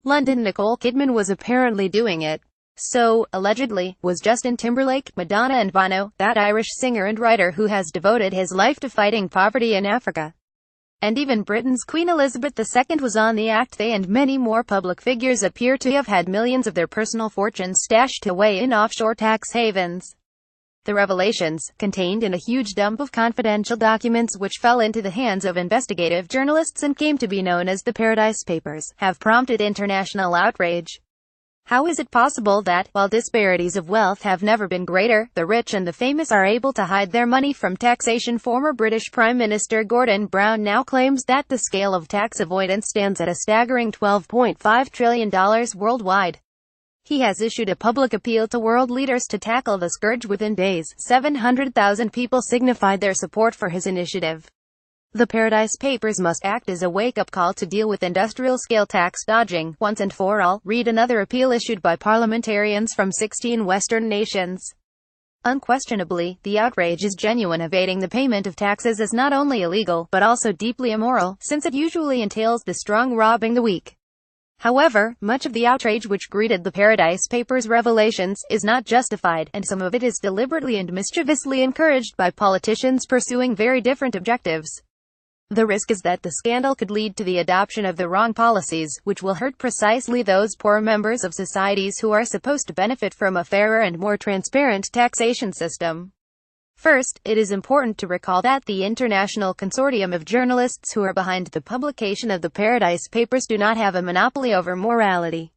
London. Nicole Kidman was apparently doing it. So, allegedly, was Justin Timberlake, Madonna and Bono, that Irish singer and writer who has devoted his life to fighting poverty in Africa. And even Britain's Queen Elizabeth II was on the act. They and many more public figures appear to have had millions of their personal fortunes stashed away in offshore tax havens. The revelations, contained in a huge dump of confidential documents which fell into the hands of investigative journalists and came to be known as the Paradise Papers, have prompted international outrage. How is it possible that, while disparities of wealth have never been greater, the rich and the famous are able to hide their money from taxation? Former British Prime Minister Gordon Brown now claims that the scale of tax avoidance stands at a staggering $12.5 trillion worldwide. He has issued a public appeal to world leaders to tackle the scourge within days. 700,000 people signified their support for his initiative. The Paradise Papers must act as a wake-up call to deal with industrial-scale tax dodging, once and for all. Read another appeal issued by parliamentarians from 16 Western nations. Unquestionably, the outrage is genuine. Evading the payment of taxes is not only illegal, but also deeply immoral, since it usually entails the strong robbing the weak. However, much of the outrage which greeted the Paradise Papers revelations is not justified, and some of it is deliberately and mischievously encouraged by politicians pursuing very different objectives. The risk is that the scandal could lead to the adoption of the wrong policies, which will hurt precisely those poor members of societies who are supposed to benefit from a fairer and more transparent taxation system. First, it is important to recall that the international consortium of journalists who are behind the publication of the Paradise Papers do not have a monopoly over morality.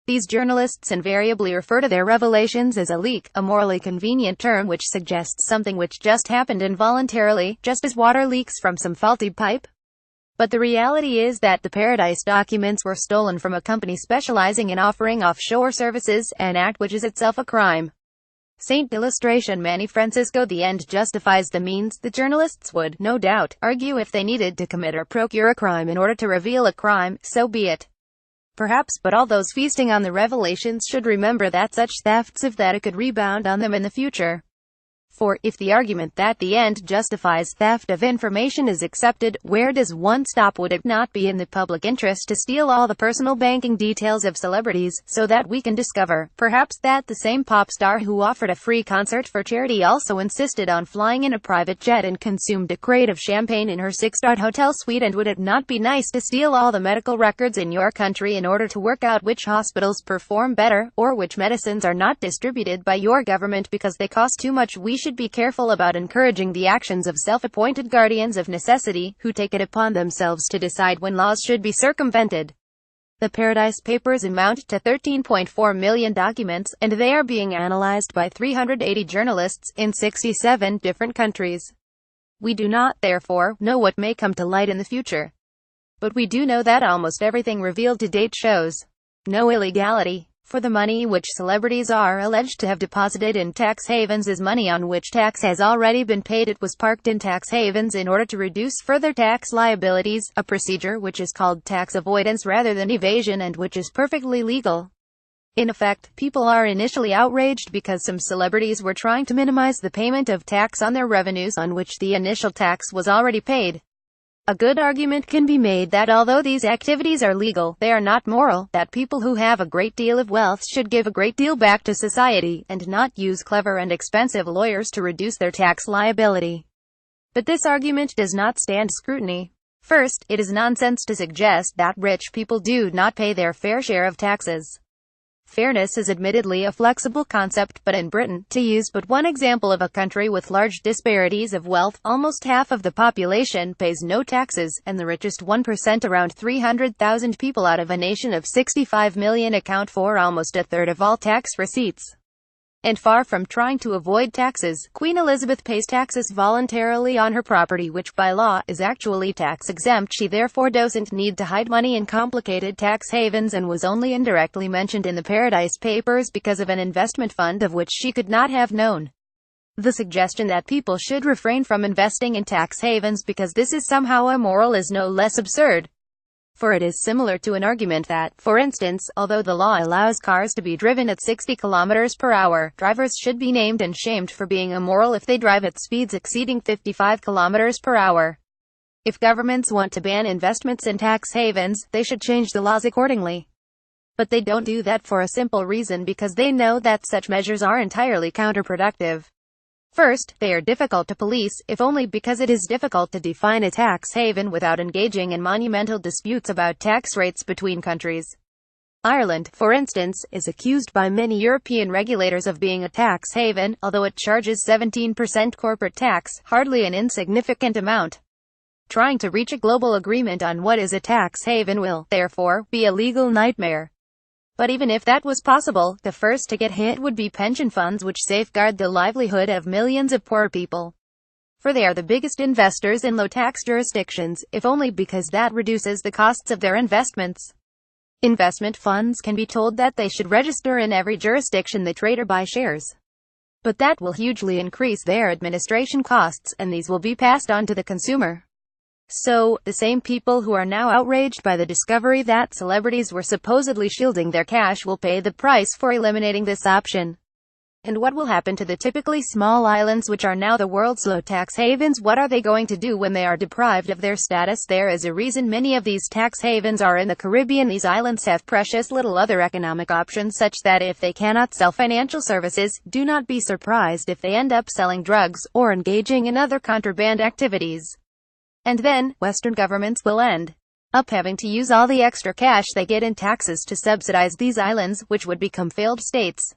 These journalists invariably refer to their revelations as a leak, a morally convenient term which suggests something which just happened involuntarily, just as water leaks from some faulty pipe. But the reality is that the Paradise documents were stolen from a company specializing in offering offshore services, an act which is itself a crime. Saint illustration. Manny Francisco. The end justifies the means. The journalists would, no doubt, argue if they needed to commit or procure a crime in order to reveal a crime, so be it. Perhaps, but all those feasting on the revelations should remember that such thefts, if that, it could rebound on them in the future. For, if the argument that the end justifies theft of information is accepted, where does one stop? Would it not be in the public interest to steal all the personal banking details of celebrities, so that we can discover, perhaps, that the same pop star who offered a free concert for charity also insisted on flying in a private jet and consumed a crate of champagne in her six-star hotel suite? And would it not be nice to steal all the medical records in your country in order to work out which hospitals perform better, or which medicines are not distributed by your government because they cost too much? We should be careful about encouraging the actions of self-appointed guardians of necessity, who take it upon themselves to decide when laws should be circumvented. The Paradise Papers amount to 13.4 million documents, and they are being analyzed by 380 journalists, in 67 different countries. We do not, therefore, know what may come to light in the future. But we do know that almost everything revealed to date shows no illegality. For the money which celebrities are alleged to have deposited in tax havens is money on which tax has already been paid. It was parked in tax havens in order to reduce further tax liabilities, a procedure which is called tax avoidance rather than evasion and which is perfectly legal. In effect, people are initially outraged because some celebrities were trying to minimize the payment of tax on their revenues on which the initial tax was already paid. A good argument can be made that although these activities are legal, they are not moral, that people who have a great deal of wealth should give a great deal back to society, and not use clever and expensive lawyers to reduce their tax liability. But this argument does not stand scrutiny. First, it is nonsense to suggest that rich people do not pay their fair share of taxes. Fairness is admittedly a flexible concept, but in Britain, to use but one example of a country with large disparities of wealth, almost half of the population pays no taxes, and the richest 1%, around 300,000 people out of a nation of 65 million, account for almost a third of all tax receipts. And far from trying to avoid taxes, Queen Elizabeth pays taxes voluntarily on her property, which by law is actually tax-exempt. She therefore doesn't need to hide money in complicated tax havens, and was only indirectly mentioned in the Paradise Papers because of an investment fund of which she could not have known. The suggestion that people should refrain from investing in tax havens because this is somehow immoral is no less absurd. For it is similar to an argument that, for instance, although the law allows cars to be driven at 60 km per hour, drivers should be named and shamed for being immoral if they drive at speeds exceeding 55 km per hour. If governments want to ban investments in tax havens, they should change the laws accordingly. But they don't do that for a simple reason, because they know that such measures are entirely counterproductive. First, they are difficult to police, if only because it is difficult to define a tax haven without engaging in monumental disputes about tax rates between countries. Ireland, for instance, is accused by many European regulators of being a tax haven, although it charges 17% corporate tax, hardly an insignificant amount. Trying to reach a global agreement on what is a tax haven will, therefore, be a legal nightmare. But even if that was possible, the first to get hit would be pension funds, which safeguard the livelihood of millions of poor people. For they are the biggest investors in low-tax jurisdictions, if only because that reduces the costs of their investments. Investment funds can be told that they should register in every jurisdiction they trade or buy shares. But that will hugely increase their administration costs, and these will be passed on to the consumer. So, the same people who are now outraged by the discovery that celebrities were supposedly shielding their cash will pay the price for eliminating this option. And what will happen to the typically small islands which are now the world's low tax havens? What are they going to do when they are deprived of their status? There is a reason many of these tax havens are in the Caribbean. These islands have precious little other economic options, such that if they cannot sell financial services, do not be surprised if they end up selling drugs, or engaging in other contraband activities. And then, Western governments will end up having to use all the extra cash they get in taxes to subsidize these islands, which would become failed states.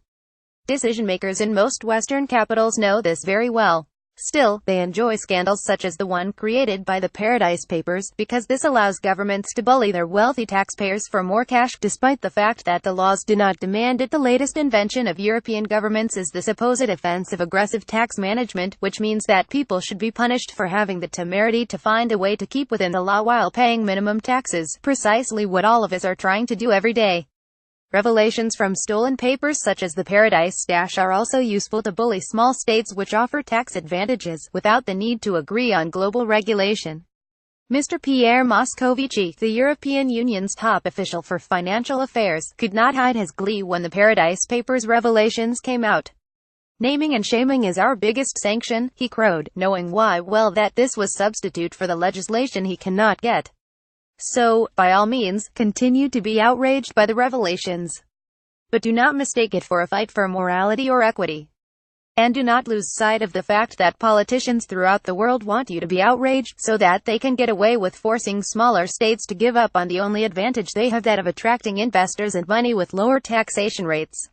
Decision-makers in most Western capitals know this very well. Still, they enjoy scandals such as the one created by the Paradise Papers, because this allows governments to bully their wealthy taxpayers for more cash, despite the fact that the laws do not demand it. The latest invention of European governments is the supposed offense of aggressive tax management, which means that people should be punished for having the temerity to find a way to keep within the law while paying minimum taxes, precisely what all of us are trying to do every day. Revelations from stolen papers such as the Paradise Stash are also useful to bully small states which offer tax advantages, without the need to agree on global regulation. Mr. Pierre Moscovici, the European Union's top official for financial affairs, could not hide his glee when the Paradise Papers revelations came out. "Naming and shaming is our biggest sanction," he crowed, knowing well that this was substitute for the legislation he cannot get. So, by all means, continue to be outraged by the revelations. But do not mistake it for a fight for morality or equity. And do not lose sight of the fact that politicians throughout the world want you to be outraged, so that they can get away with forcing smaller states to give up on the only advantage they have, that of attracting investors and money with lower taxation rates.